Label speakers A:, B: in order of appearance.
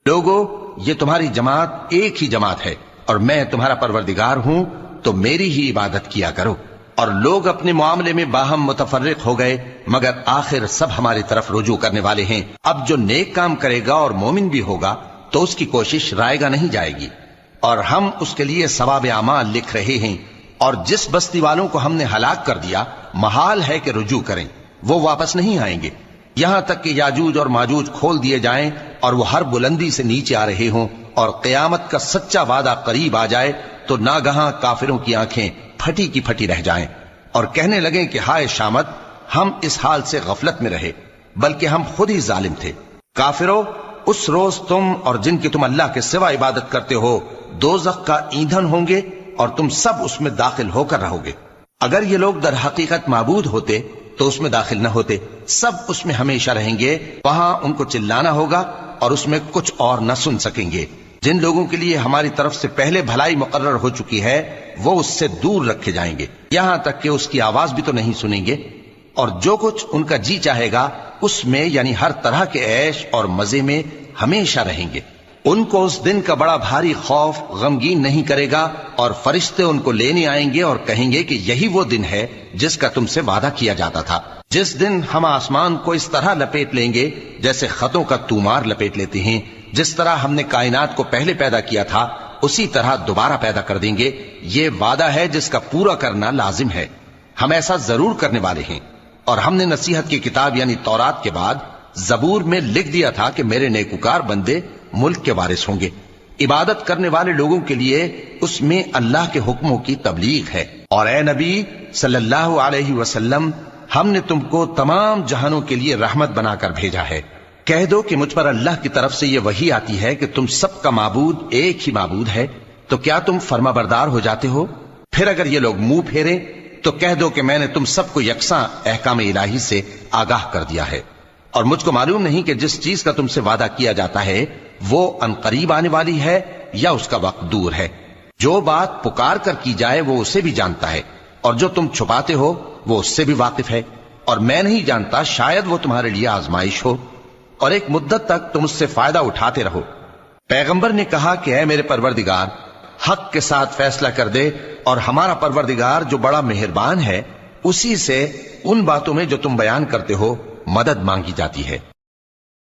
A: لوگو یہ تمہاری جماعت ایک ہی جماعت ہے اور میں تمہارا پروردگار ہوں، تو میری ہی عبادت کیا کرو۔ اور لوگ اپنے معاملے میں باہم متفرق ہو گئے، مگر آخر سب ہماری طرف رجوع کرنے والے ہیں۔ اب جو نیک کام کرے گا اور مومن بھی ہوگا تو اس کی کوشش رائے گا نہیں جائے گی، اور ہم اس کے لیے ثواب اعمال لکھ رہے ہیں۔ اور جس بستی والوں کو ہم نے ہلاک کر دیا، محال ہے کہ رجوع کریں، وہ واپس نہیں آئیں گے، یہاں تک کہ یاجوج اور ماجوج کھول دیے جائیں اور وہ ہر بلندی سے نیچے آ رہے ہوں، اور قیامت کا سچا وعدہ قریب آ جائے تو ناگہاں کافروں کی آنکھیں پھٹی کی پھٹی رہ جائیں اور کہنے لگیں کہ ہائے شامت، ہم اس حال سے غفلت میں رہے، بلکہ ہم خود ہی ظالم تھے۔ کافرو، اس روز تم اور جن کی تم اللہ کے سوا عبادت کرتے ہو دوزخ کا ایندھن ہوں گے اور تم سب اس میں داخل ہو کر رہو گے۔ اگر یہ لوگ در حقیقت معبود ہوتے تو اس میں داخل نہ ہوتے، سب اس میں ہمیشہ رہیں گے، وہاں ان کو چلانا ہوگا اور اس میں کچھ اور نہ سن سکیں گے۔ جن لوگوں کے لیے ہماری طرف سے پہلے بھلائی مقرر ہو چکی ہے وہ اس سے دور رکھے جائیں گے، یہاں تک کہ اس کی آواز بھی تو نہیں سنیں گے، اور جو کچھ ان کا جی چاہے گا اس میں یعنی ہر طرح کے عیش اور مزے میں ہمیشہ رہیں گے۔ ان کو اس دن کا بڑا بھاری خوف غمگین نہیں کرے گا، اور فرشتے ان کو لینے آئیں گے اور کہیں گے کہ یہی وہ دن ہے جس کا تم سے وعدہ کیا جاتا تھا، جس دن ہم آسمان کو اس طرح لپیٹ لیں گے جیسے خطوں کا تومار لپیٹ لیتے ہیں۔ جس طرح ہم نے کائنات کو پہلے پیدا کیا تھا اسی طرح دوبارہ پیدا کر دیں گے، یہ وعدہ ہے جس کا پورا کرنا لازم ہے، ہم ایسا ضرور کرنے والے ہیں۔ اور ہم نے نصیحت کی کتاب یعنی تورات کے بعد زبور میں لکھ دیا تھا کہ میرے نیکوکار بندے ملک کے وارث ہوں گے۔ عبادت کرنے والے لوگوں کے لیے اس میں اللہ کے حکموں کی تبلیغ ہے۔ اور اے نبی صلی اللہ علیہ وسلم، ہم نے تم کو تمام جہانوں کے لیے رحمت بنا کر بھیجا ہے۔ کہہ دو کہ مجھ پر اللہ کی طرف سے یہ وحی آتی ہے کہ تم سب کا معبود ایک ہی معبود ہے، تو کیا تم فرما بردار ہو جاتے ہو؟ پھر اگر یہ لوگ منہ پھیریں تو کہہ دو کہ میں نے تم سب کو یکساں احکام الہی سے آگاہ کر دیا ہے، اور مجھ کو معلوم نہیں کہ جس چیز کا تم سے وعدہ کیا جاتا ہے وہ عنقریب آنے والی ہے یا اس کا وقت دور ہے۔ جو بات پکار کر کی جائے وہ اسے بھی جانتا ہے، اور جو تم چھپاتے ہو وہ اس سے بھی واقف ہے، اور میں نہیں جانتا، شاید وہ تمہارے لیے آزمائش ہو، اور ایک مدت تک تم اس سے فائدہ اٹھاتے رہو۔ پیغمبر نے کہا کہ اے میرے پروردگار، حق کے ساتھ فیصلہ کر دے، اور ہمارا پروردگار جو بڑا مہربان ہے اسی سے ان باتوں میں جو تم بیان کرتے ہو مدد مانگی جاتی ہے۔